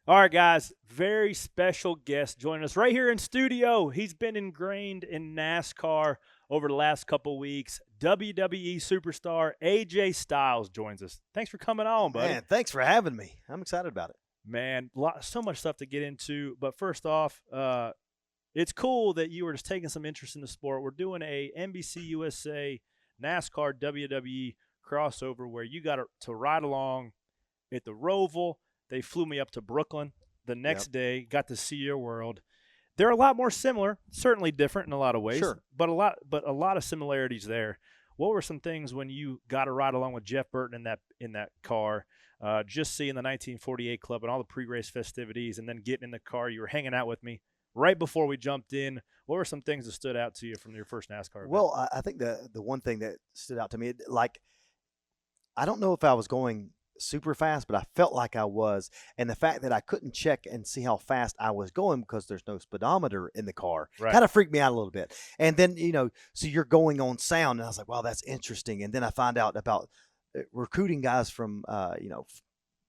All right, guys, very special guest joining us right here in studio. He's been ingrained in NASCAR over the last couple weeks. WWE Superstar AJ Styles joins us. Thanks for coming on, buddy. Man, thanks for having me. I'm excited about it. Man, so much stuff to get into. But first off, it's cool that you were just taking some interest in the sport. We're doing a NBC USA NASCAR WWE crossover where you got to ride along at the Roval. They flew me up to Brooklyn the next day, got to see your world. They're a lot more similar, certainly different in a lot of ways, Sure. but a lot of similarities there. What were some things when you got to ride along with Jeff Burton in that car, just seeing the 1948 Club and all the pre-race festivities, and then getting in the car? You were hanging out with me right before we jumped in. What were some things that stood out to you from your first NASCAR event? Well, I think the one thing that stood out to me, like, I don't know if I was going super fast, but I felt like I was. And the fact that I couldn't check and see how fast I was going because there's no speedometer in the car kind of freaked me out a little bit. And then, so you're going on sound. And I was like, wow, that's interesting. And then I find out about recruiting guys from,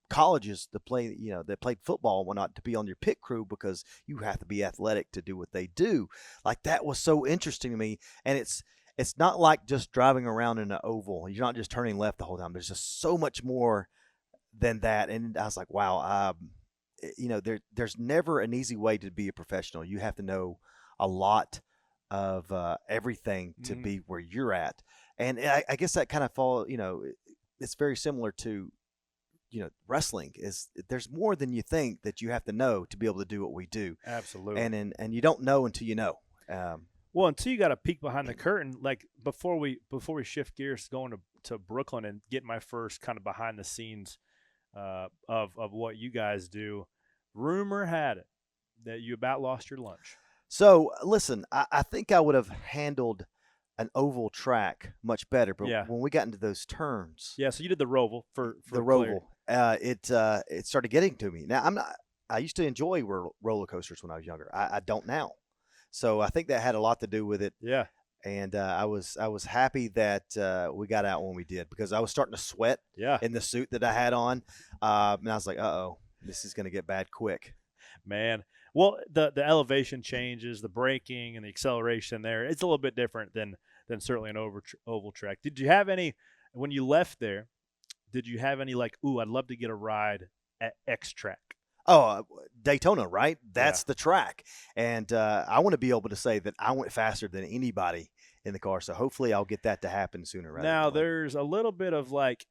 colleges to play, that played football and whatnot, to be on your pit crew because you have to be athletic to do what they do. Like, that was so interesting to me. And it's not like just driving around in an oval. You're not just turning left the whole time. There's just so much more than that. And I was like, wow, there's never an easy way to be a professional. You have to know a lot of everything to be where you're at. And I guess that kind of it's very similar to, wrestling. There's more than you think that you have to know to be able to do what we do. Absolutely. And you don't know until you know. Well, until you got a peek behind the curtain, like before we shift gears going to Brooklyn and get my first kind of behind the scenes of what you guys do, rumor had it that you about lost your lunch. So listen, I think I would have handled an oval track much better, but when we got into those turns, so you did the Roval for the Roval. It started getting to me. Now I used to enjoy roller coasters when I was younger. I don't now. So I think that had a lot to do with it. Yeah. And I was happy that we got out when we did, because I was starting to sweat in the suit that I had on. And I was like, uh-oh, this is going to get bad quick. Man. Well, the elevation changes, the braking and the acceleration there, it's a little bit different than certainly an oval track. Did you have any, when you left there, did you have any like, ooh, I'd love to get a ride at X track? Oh, Daytona, right? That's the track. And I want to be able to say that I went faster than anybody in the car. So hopefully I'll get that to happen sooner rather Now, than later. there's a little bit of like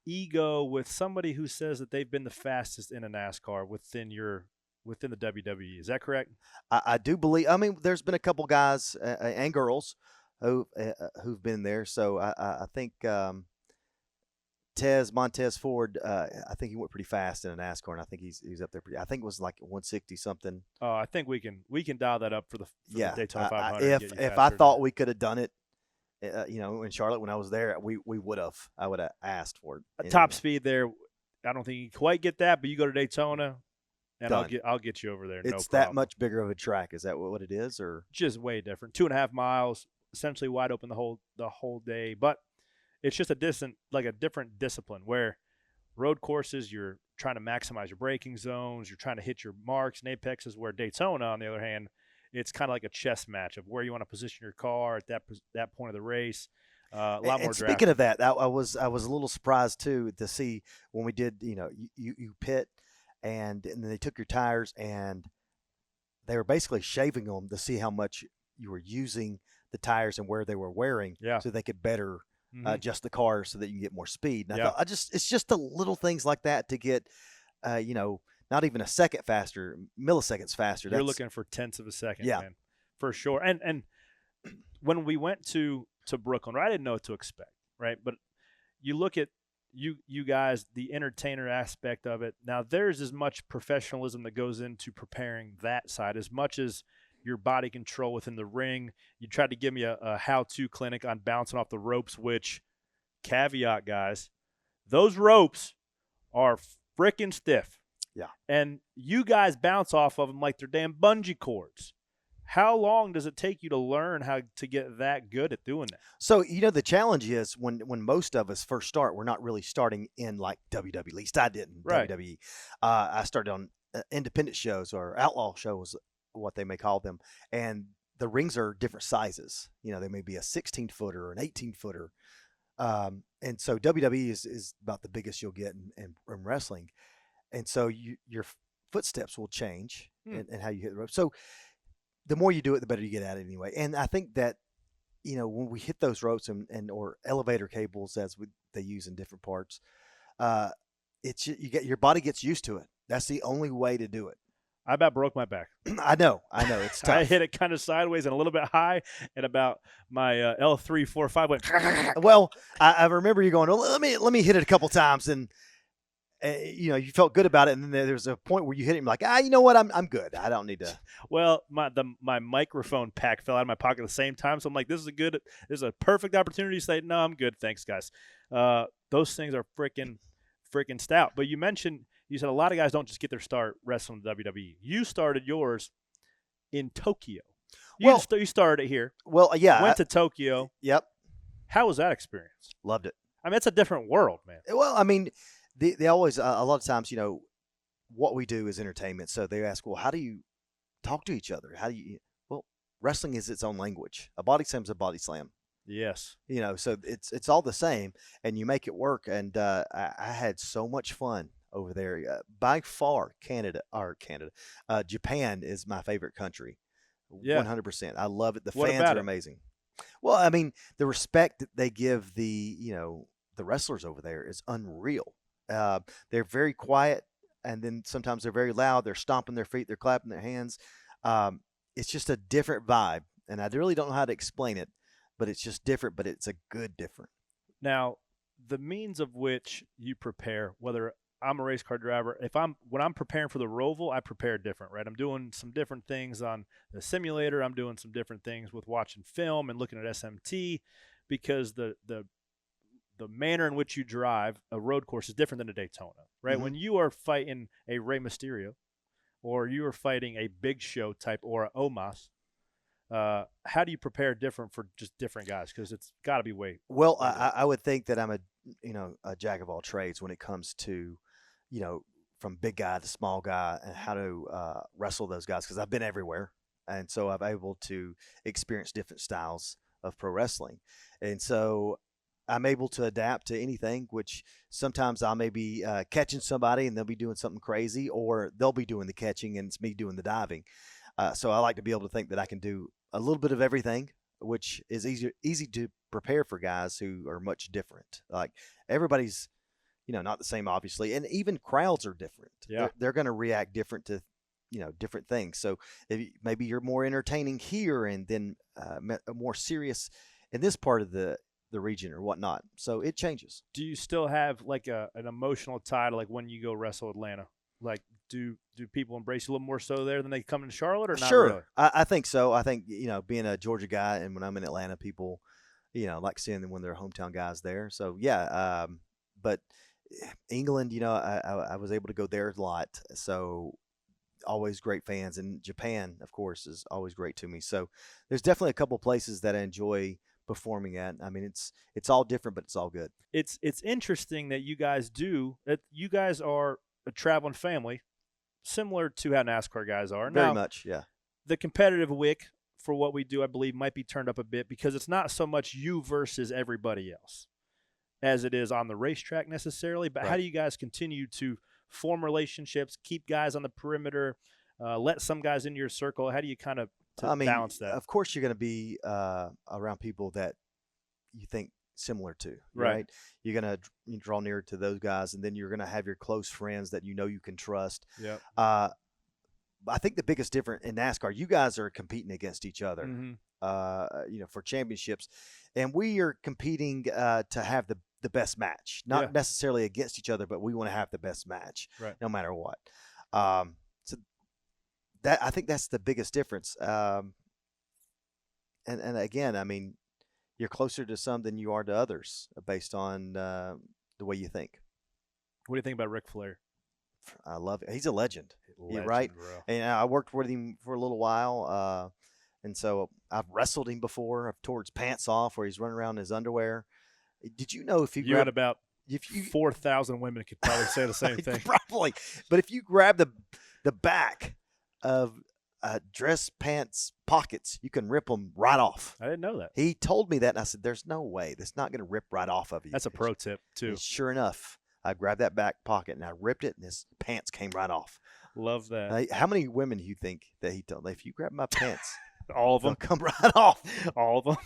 ego with somebody who says that they've been the fastest in a NASCAR within the WWE. Is that correct? I do believe. I mean, there's been a couple guys and girls who've been there. So I think Montez Ford, I think he went pretty fast in a NASCAR, and I think he's up there. I think it was like 160 something. Oh, I think we can dial that up for the Daytona 500. If I thought we could have done it, in Charlotte when I was there, we would have. I would have asked for it. Top speed there. I don't think you can quite get that, but you go to Daytona, and Done. I'll get you over there. It's that much bigger of a track. Is that what it is, or just way different? 2.5 miles, essentially wide open the whole day, but it's just a different discipline where road courses, you're trying to maximize your braking zones, you're trying to hit your marks and apexes, where Daytona, on the other hand, it's kind of like a chess match of where you want to position your car at that point of the race. A lot more. Speaking of that, I was a little surprised too to see when we did, you pit and then they took your tires and they were basically shaving them to see how much you were using the tires and where they were wearing, so they could better adjust the car so that you can get more speed. And I thought, it's just the little things like that to get, not even a second faster, milliseconds faster. You're looking for tenths of a second, man, for sure. And when we went to Brooklyn, I didn't know what to expect, right? But you look at you guys, the entertainer aspect of it. Now, there's as much professionalism that goes into preparing that side as much as your body control within the ring. You tried to give me a how-to clinic on bouncing off the ropes, which, caveat, guys, those ropes are freaking stiff. Yeah. And you guys bounce off of them like they're damn bungee cords. How long does it take you to learn how to get that good at doing that? So, the challenge is when most of us first start, we're not really starting in like WWE. At least I didn't. Right. WWE. I started on independent shows or outlaw shows, what they may call them, and the rings are different sizes. They may be a 16-footer or an 18-footer. And so WWE is about the biggest you'll get in wrestling. And so your footsteps will change and how you hit the rope. So the more you do it, the better you get at it anyway. And I think that, when we hit those ropes and or elevator cables they use in different parts, your body gets used to it. That's the only way to do it. I about broke my back. I know. It's tough. I hit it kind of sideways and a little bit high, and about my L3, 4, 5 went. Well, I remember you going, let me hit it a couple times, and you felt good about it, and then there's a point where you hit it and you're like, you know what, I'm good. I don't need to. Well, my microphone pack fell out of my pocket at the same time, so I'm like, this is a perfect opportunity to say, no, I'm good, thanks, guys. Those things are freaking stout. But you said a lot of guys don't just get their start wrestling the WWE. You started yours in Tokyo. You started it here. Well, yeah. Went to Tokyo. Yep. How was that experience? Loved it. I mean, it's a different world, man. Well, I mean, they always, a lot of times, what we do is entertainment. So they ask, well, how do you talk to each other? Well, wrestling is its own language. A body slam is a body slam. Yes. So it's all the same, and you make it work. And I had so much fun over there. By far, Japan is my favorite country. Yeah. 100%. I love it. The What fans about are it? amazing. Well, I mean, the respect that they give the wrestlers over there is unreal. They're very quiet, and then sometimes they're very loud. They're stomping their feet. They're clapping their hands. It's just a different vibe, and I really don't know how to explain it, but it's just different, but it's a good different. Now, the means of which you prepare, whether I'm a race car driver, when I'm preparing for the Roval, I prepare different, right? I'm doing some different things on the simulator. I'm doing some different things with watching film and looking at SMT, because the manner in which you drive a road course is different than a Daytona, right? Mm-hmm. When you are fighting a Rey Mysterio, or you are fighting a Big Show type or a Omos, how do you prepare different for just different guys? Because it's got to be way. Well, I would think that I'm a jack of all trades when it comes to, from big guy to small guy, and how to wrestle those guys, because I've been everywhere, and so I've able to experience different styles of pro wrestling, and so I'm able to adapt to anything. Which sometimes I may be catching somebody and they'll be doing something crazy, or they'll be doing the catching and it's me doing the diving. So I like to be able to think that I can do a little bit of everything, which is easy to prepare for guys who are much different. Like, everybody's, not the same, obviously, and even crowds are different. Yeah. They're going to react different to, different things. So maybe you're more entertaining here, and then more serious in this part of the region or whatnot. So it changes. Do you still have like an emotional tie to like when you go wrestle Atlanta? Like, do people embrace you a little more so there than they come in Charlotte, or not? Sure. Really? I think so. I think, being a Georgia guy, and when I'm in Atlanta, people, like seeing them when they're hometown guys there. So, yeah. But England, I was able to go there a lot. So always great fans. And Japan, of course, is always great to me. So there's definitely a couple places that I enjoy performing at. I mean, it's all different, but it's all good. It's interesting that you guys are a traveling family, similar to how NASCAR guys are. Very now, much, yeah. The competitive wick for what we do, I believe, might be turned up a bit, because it's not so much you versus everybody else as it is on the racetrack necessarily. But How do you guys continue to form relationships, keep guys on the perimeter, let some guys into your circle? How do you kind of balance that? Of course, you're going to be around people that you think similar to, right? You're going to draw near to those guys, and then you're going to have your close friends that you can trust. Yeah. I think the biggest difference in NASCAR, you guys are competing against each other, mm-hmm. For championships, and we are competing to have the best match, not necessarily against each other, but we want to have the best match, no matter what. So that, I think that's the biggest difference. And again, I mean, you're closer to some than you are to others based on the way you think. What do you think about Ric Flair? I love it. He's a legend. Legend, right? Bro. And I worked with him for a little while. And so I've wrestled him before. I've tore his pants off where he's running around in his underwear. Did you know if you had about 4,000 women could probably say the same thing. Probably. But if you grab the the back of dress pants pockets, you can rip them right off. I didn't know that. He told me that, and I said, "There's no way. That's not going to rip right off of you." That's a pro tip too. And sure enough, I grabbed that back pocket and I ripped it, and his pants came right off. Love that. How many women do you think that he told? If you grab my pants, all of them come right off. All of them.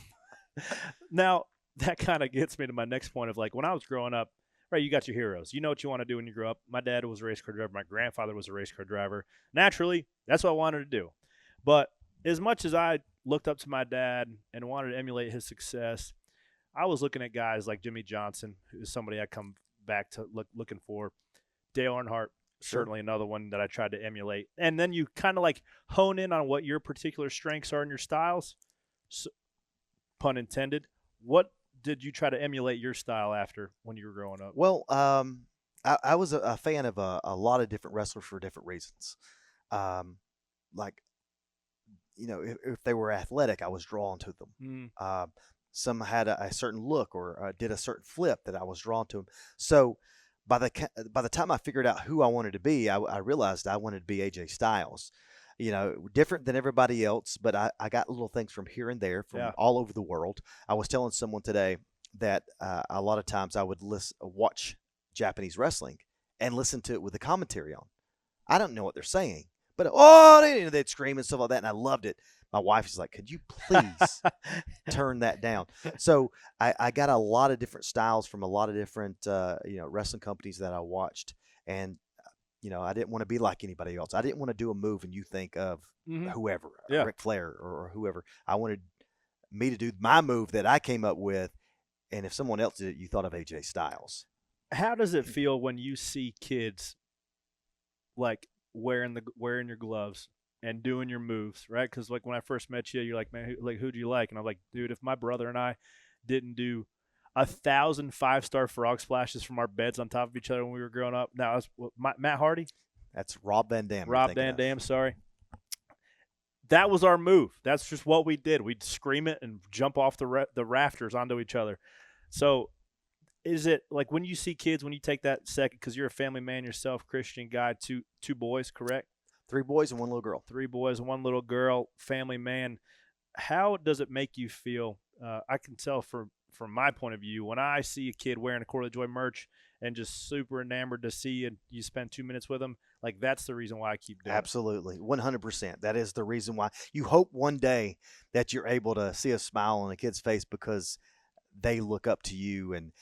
Now that kind of gets me to my next point of like when I was growing up. Right, you got your heroes. You know what you want to do when you grow up. My dad was a race car driver. My grandfather was a race car driver. Naturally, that's what I wanted to do. But as much as I looked up to my dad and wanted to emulate his success, I was looking at guys like Jimmy Johnson, who's somebody I come back to looking for. Dale Earnhardt, certainly another one that I tried to emulate. And then you kind of like hone in on what your particular strengths are in your styles. So, pun intended. What did you try to emulate your style after when you were growing up? Well, I was a fan of a lot of different wrestlers for different reasons. Like, you know, if they were athletic, I was drawn to them. Some had a certain look or did a certain flip that I was drawn to them. So by the time I figured out who I wanted to be, I realized I wanted to be AJ Styles. You know, different than everybody else, but I got little things from here and there from all over the world. I was telling someone today that a lot of times I would watch Japanese wrestling and listen to it with the commentary on. I don't know what they're saying, but they'd scream and stuff like that, and I loved it. My wife is like, "Could you please turn that down?" So I got a lot of different styles from a lot of different wrestling companies that I watched, and you know, I didn't want to be like anybody else. I didn't want to do a move and you think of whoever, Ric Flair or whoever. I wanted me to do my move that I came up with, and if someone else did it, you thought of AJ Styles. How does it feel when you see kids like wearing your gloves and doing your moves, right? Because like when I first met you, you're like, "Man, who do you like?" And I'm like, "Dude, if my brother and I didn't do 1,000 5-star frog splashes from our beds on top of each other when we were growing up." Now, Matt Hardy. That's Rob Van Dam. Rob Van Dam, sorry. That was our move. That's just what we did. We'd scream it and jump off the rafters onto each other. So is it like when you see kids, when you take that second, because you're a family man yourself, Christian guy, two boys, correct? 3 boys and 1 little girl. 3 boys, 1 little girl, family man. How does it make you feel? I can tell from my point of view, when I see a kid wearing a Corey LaJoie merch and just super enamored to see and you spend 2 minutes with them, like that's the reason why I keep doing Absolutely. 100%. That is the reason why. You hope one day that you're able to see a smile on a kid's face because they look up to you and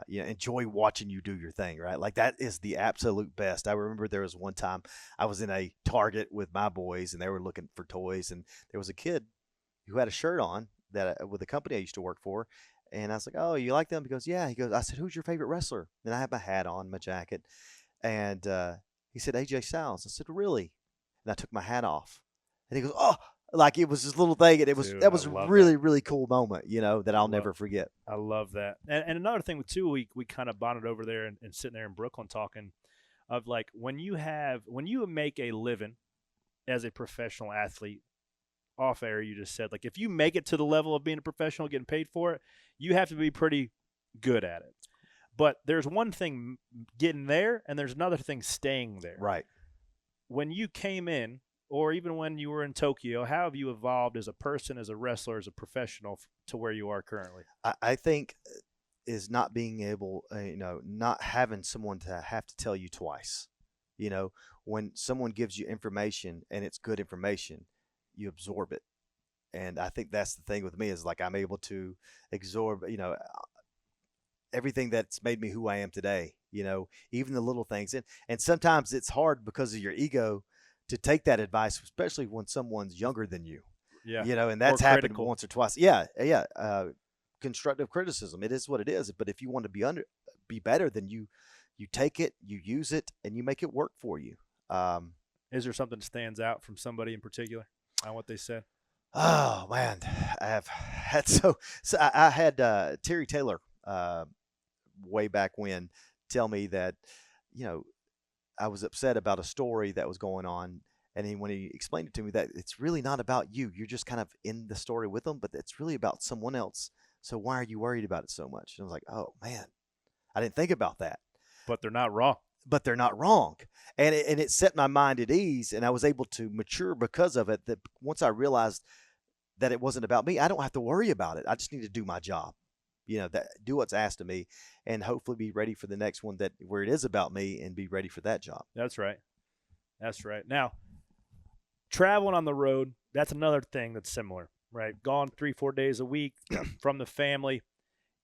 enjoy watching you do your thing, right? Like that is the absolute best. I remember there was one time I was in a Target with my boys and they were looking for toys, and there was a kid who had a shirt on that with the company I used to work for. And I was like, "Oh, you like them?" He goes, "Yeah." He goes, I said, "Who's your favorite wrestler?" And I had my hat on, my jacket. And he said, "AJ Styles." I said, "Really?" And I took my hat off. And he goes, "Oh," like it was this little thing. And that was a really, really cool moment, you know, that I'll never forget. I love that. And another thing, too, we kind of bonded over there and sitting there in Brooklyn talking of like when you make a living as a professional athlete, off air you just said, like if you make it to the level of being a professional, getting paid for it, you have to be pretty good at it. But there's one thing getting there and there's another thing staying there. Right. When you came in, or even when you were in Tokyo, how have you evolved as a person, as a wrestler, as a professional to where you are currently? I think is not being able, not having someone to have to tell you twice. You know, when someone gives you information and it's good information, you absorb it. And I think that's the thing with me is like I'm able to absorb, everything that's made me who I am today, even the little things. And sometimes it's hard because of your ego to take that advice, especially when someone's younger than you. Yeah. And that's happened once or twice. Yeah. Constructive criticism. It is what it is. But if you want to be better, then you take it, you use it, and you make it work for you. Is there something that stands out from somebody in particular on what they said? Oh man, I have had so I had Terry Taylor way back when tell me that I was upset about a story that was going on, and when he explained it to me that it's really not about you, you're just kind of in the story with them, but it's really about someone else. So why are you worried about it so much? And I was like, oh man, I didn't think about that. But they're not wrong. but they're not wrong. And it set my mind at ease, and I was able to mature because of it. That once I realized that it wasn't about me, I don't have to worry about it. I just need to do my job, do what's asked of me, and hopefully be ready for the next one where it is about me, and be ready for that job. That's right. Now, traveling on the road, that's another thing that's similar, right? Gone 3-4 days a week from the family.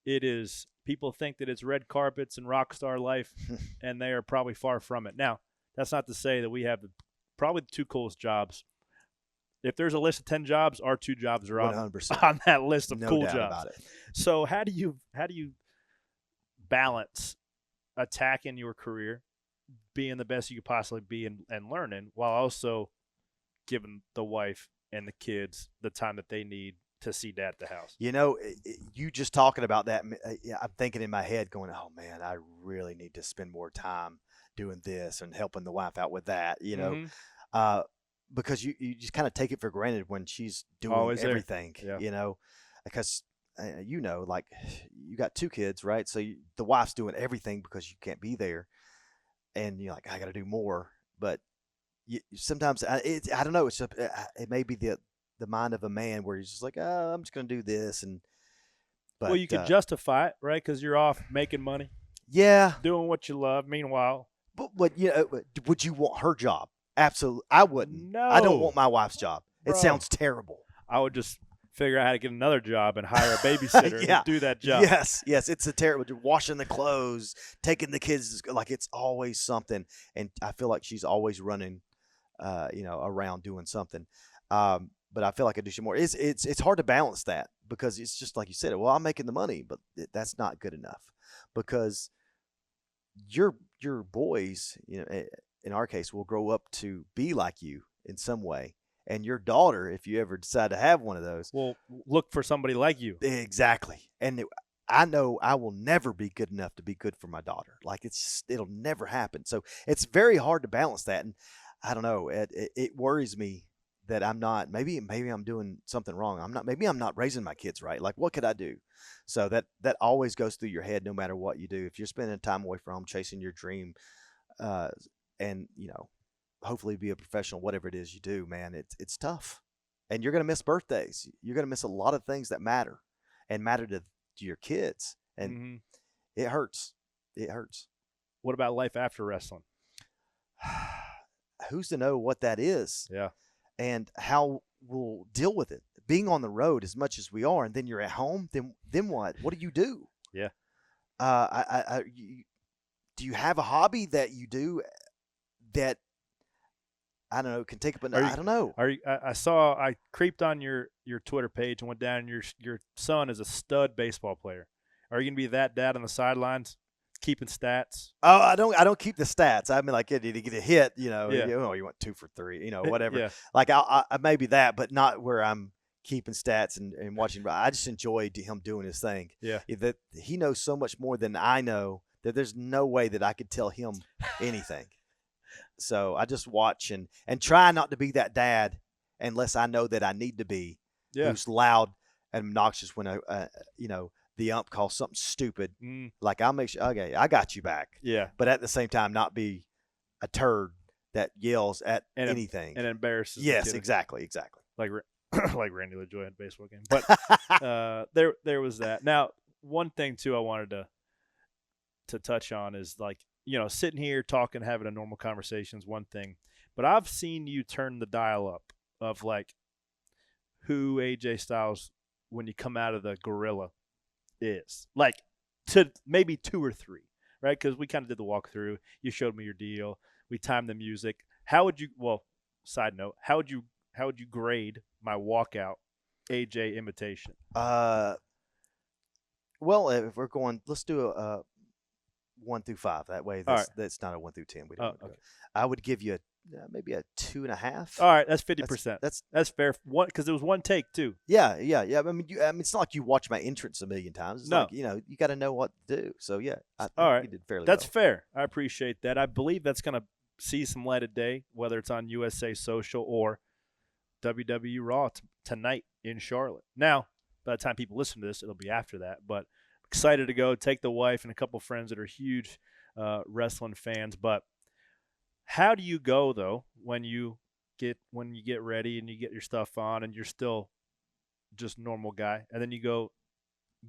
It is, people think that it's red carpets and rock star life, and they are probably far from it. Now, that's not to say that we have probably the two coolest jobs. If there's a list of 10 jobs, our 2 jobs are on that list of cool jobs. About it. So how do you balance attacking your career, being the best you could possibly be, and learning, while also giving the wife and the kids the time that they need to see dad at the house? You just talking about that, I'm thinking in my head going, oh man, I really need to spend more time doing this and helping the wife out with that, because you just kind of take it for granted when she's doing always everything, because like you got 2 kids, right? So the wife's doing everything because you can't be there, and you're like, I got to do more. But sometimes I don't know. It's it may be the mind of a man where he's just like, oh, I'm just going to do this, but you can justify it, right? Because you're off making money, doing what you love. Meanwhile, but would you want her job? Absolutely, I wouldn't. No, I don't want my wife's job. Bro. It sounds terrible. I would just figure out how to get another job and hire a babysitter and do that job. Yes, it's a terrible. Washing the clothes, taking the kids, like it's always something, and I feel like she's always running, around doing something. But I feel like I do some more. It's hard to balance that, because it's just like you said. Well, I'm making the money, but that's not good enough, because your boys, in our case, will grow up to be like you in some way. And your daughter, if you ever decide to have one of those, will look for somebody like you. Exactly. And I know I will never be good enough to be good for my daughter. Like it'll never happen. So it's very hard to balance that. And I don't know, it worries me that I'm not, maybe I'm doing something wrong. Maybe I'm not raising my kids right. Like, what could I do? So that always goes through your head no matter what you do. If you're spending time away from home, chasing your dream, and hopefully be a professional, whatever it is you do, man, it's tough. And you're going to miss birthdays. You're going to miss a lot of things that matter to your kids. And it hurts. It hurts. What about life after wrestling? Who's to know what that is? Yeah. And how we'll deal with it. Being on the road as much as we are, and then you're at home, then what? What do you do? Yeah. Do you have a hobby that you do that, I don't know, can take up I don't know. I creeped on your Twitter page and went down, and your son is a stud baseball player. Are you going to be that dad on the sidelines, keeping stats? Oh, I don't keep the stats. I mean, like, did he get a hit? You went 2 for 3, whatever. Yeah. Like, I maybe that, but not where I'm keeping stats and watching. I just enjoy him doing his thing. Yeah. That he knows so much more than I know that there's no way that I could tell him anything. So I just watch and try not to be that dad unless I know that I need to be. Yeah. Who's loud and obnoxious when the ump calls something stupid. Like, I'll make sure, okay, I got you back. Yeah. But at the same time, not be a turd that yells at anything and embarrasses. Yes, exactly. Like like Randy LaJoie in a baseball game. But there was that. Now, one thing too I wanted to touch on is, like, sitting here talking, having a normal conversation is one thing, but I've seen you turn the dial up of, like, who AJ Styles, when you come out of the gorilla, is, like, to maybe 2 or 3, right? Because we kind of did the walkthrough. You showed me your deal. We timed the music. Side note, how would you grade my walkout AJ imitation? Well, if we're going, let's do a 1 through 5. That way, that's not a 1 through 10. We don't. Okay. I would give you maybe a 2.5. All right, that's 50%. That's fair. Because it was one take too. Yeah. I mean, it's not like you watch my entrance a million times. It's like, you got to know what to do. So yeah, all right, you did fairly. That's well. fair. I appreciate that. I believe that's going to see some light of day, whether it's on USA Social or WWE Raw tonight in Charlotte. Now, by the time people listen to this, it'll be after that. But excited to go take the wife and a couple friends that are huge wrestling fans. But how do you go though when you get ready and you get your stuff on and you're still just normal guy, and then you go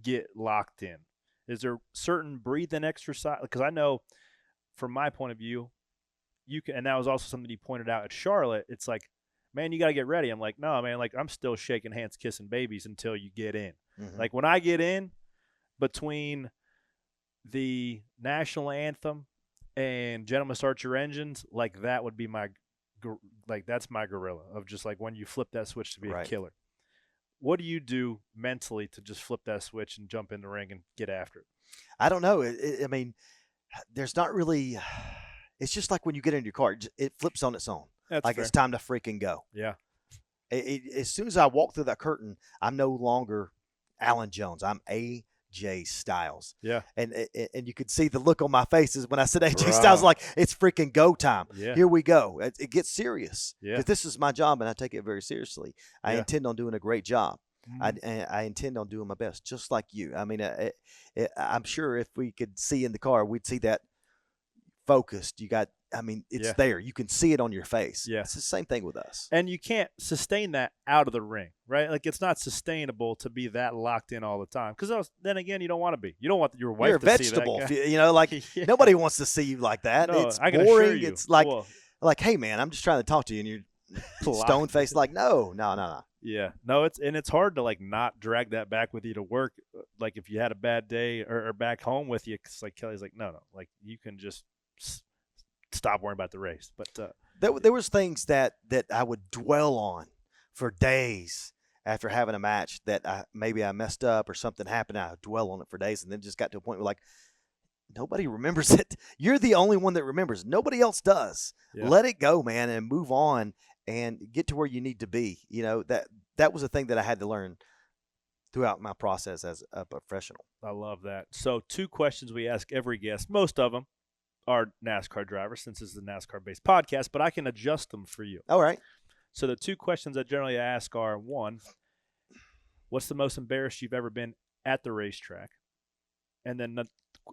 get locked in? Is there certain breathing exercise? Because I know from my point of view, you can, and that was also something you pointed out at Charlotte. It's like, man, you got to get ready. I'm like, no, man, like I'm still shaking hands, kissing babies until you get in. Mm-hmm. Like when I get in, between the national anthem and Gentlemen Start Your Engines, like that would be that's my gorilla of just like when you flip that switch to be a killer. What do you do mentally to just flip that switch and jump in the ring and get after it? I don't know. I mean, there's not really – it's just like when you get in your car. It flips on its own. That's like fair. It's time to freaking go. Yeah. As soon as I walk through that curtain, I'm no longer Alan Jones. I'm AJ Styles. Yeah. And you could see the look on my face is when I said AJ Styles, like, it's freaking go time. Yeah. Here we go. It gets serious. Yeah. Because this is my job, and I take it very seriously. I intend on doing a great job. I intend on doing my best, just like you. I mean, I'm sure if we could see in the car, we'd see that focused. It's there. You can see it on your face. Yeah. It's the same thing with us. And you can't sustain that out of the ring, right? Like it's not sustainable to be that locked in all the time. Because then again, you don't want to be. You don't want your wife to see that guy. You're a vegetable. Nobody wants to see you like that. No, it's I can boring. assure you. It's like, hey, man, I'm just trying to talk to you, and you're stone faced. Like, no. Yeah, no, it's hard to like not drag that back with you to work. Like if you had a bad day or back home with you, because like Kelly's like, no, like you can just stop worrying about the race. But there was things that I would dwell on for days after having a match that maybe I messed up or something happened. I would dwell on it for days, and then just got to a point where like nobody remembers it. You're the only one that remembers. Nobody else does. Yeah. Let it go, man, and move on. And get to where you need to be. That was a thing that I had to learn throughout my process as a professional. I love that. So 2 questions we ask every guest. Most of them are NASCAR drivers since this is a NASCAR-based podcast, but I can adjust them for you. All right. So the 2 questions I generally ask are, 1, what's the most embarrassed you've ever been at the racetrack? And then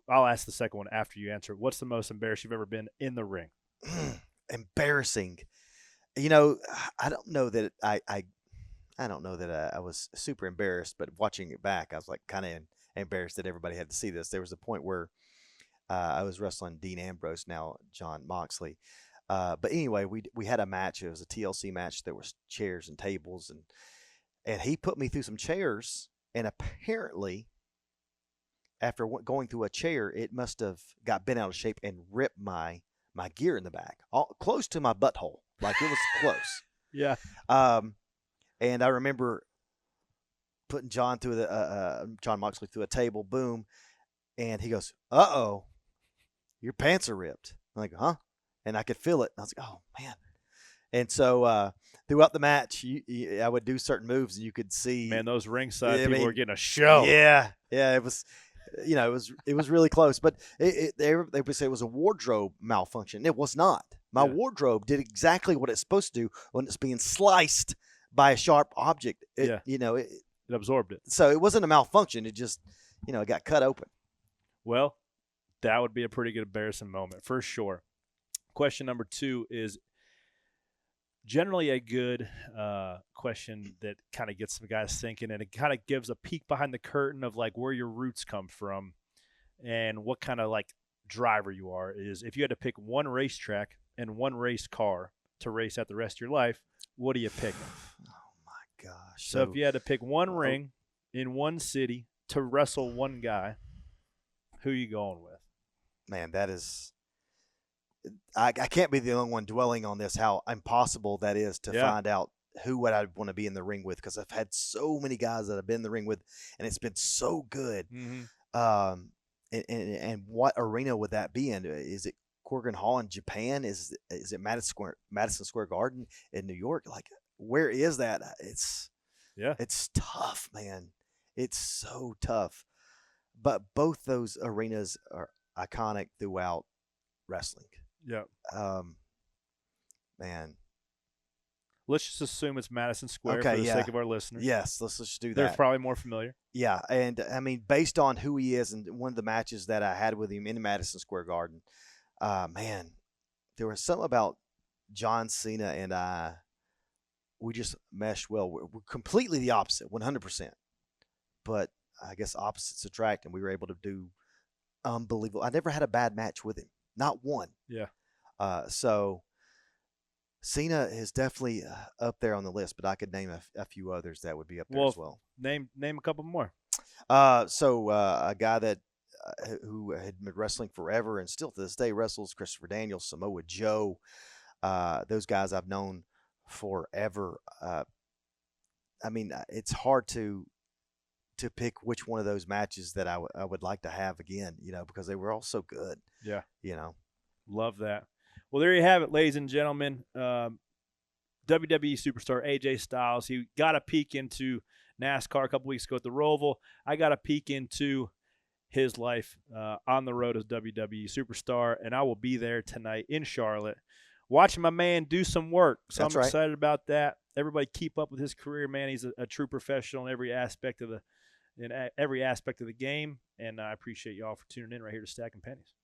I'll ask the second one after you answer. What's the most embarrassed you've ever been in the ring? Embarrassing. I don't know that I don't know that I was super embarrassed, but watching it back, I was like kind of embarrassed that everybody had to see this. There was a point where I was wrestling Dean Ambrose, now John Moxley. But anyway, we had a match. It was a TLC match. There was chairs and tables, and he put me through some chairs, and apparently after going through a chair, it must have got bent out of shape and ripped my gear in the back, close to my butthole. Like it was close. Yeah. And I remember putting John through John Moxley through a table, boom, and he goes, "Uh-oh, your pants are ripped." I'm like, "Huh?" And I could feel it. And I was like, "Oh man!" And so throughout the match, I would do certain moves, and you could see, man, those ringside people were getting a show. Yeah, it was. It was really close, but they would say it was a wardrobe malfunction. It was not. My wardrobe did exactly what it's supposed to do when it's being sliced by a sharp object. It absorbed it. So it wasn't a malfunction. It just, it got cut open. Well, that would be a pretty good embarrassing moment for sure. Question number 2 is generally a good question that kind of gets some guys thinking, and it kind of gives a peek behind the curtain of like where your roots come from and what kind of like driver you are. Is if you had to pick one racetrack and one race car to race out the rest of your life, what are you picking? Oh my gosh. So if you had to pick one ring in one city to wrestle one guy, who are you going with? Man, that is I can't be the only one dwelling on this, how impossible that is to find out who would I want to be in the ring with, because I've had so many guys that I've been in the ring with, and it's been so good. Mm-hmm. And what arena would that be in? Is it Corgan Hall in Japan? Is it Madison Square Garden in New York? Like, where is that? It's tough, man. It's so tough. But both those arenas are iconic throughout wrestling. Yeah. Man. Let's just assume it's Madison Square Okay, for the yeah. sake of our listeners. Yes, let's just do They're that. probably more familiar. Yeah, and I mean, based on who he is, and one of the matches that I had with him in Madison Square Garden, man, there was something about John Cena and I. We just meshed well. We're completely the opposite, 100%. But I guess opposites attract, and we were able to do unbelievable. I never had a bad match with him, not one. Yeah. So Cena is definitely up there on the list, but I could name a few others that would be up there as well. Name a couple more. So a guy that who had been wrestling forever and still to this day wrestles, Christopher Daniels, Samoa Joe. Those guys I've known forever. I mean, it's hard to pick which one of those matches that I would like to have again, because they were all so good. Yeah. Love that. Well, there you have it, ladies and gentlemen. WWE Superstar AJ Styles. He got a peek into NASCAR a couple weeks ago at the Roval. I got a peek into his life on the road as WWE Superstar, and I will be there tonight in Charlotte watching my man do some work. So I'm excited about that. Everybody keep up with his career, man. He's a true professional in every aspect of the game, and I appreciate y'all for tuning in right here to Stacking Pennies.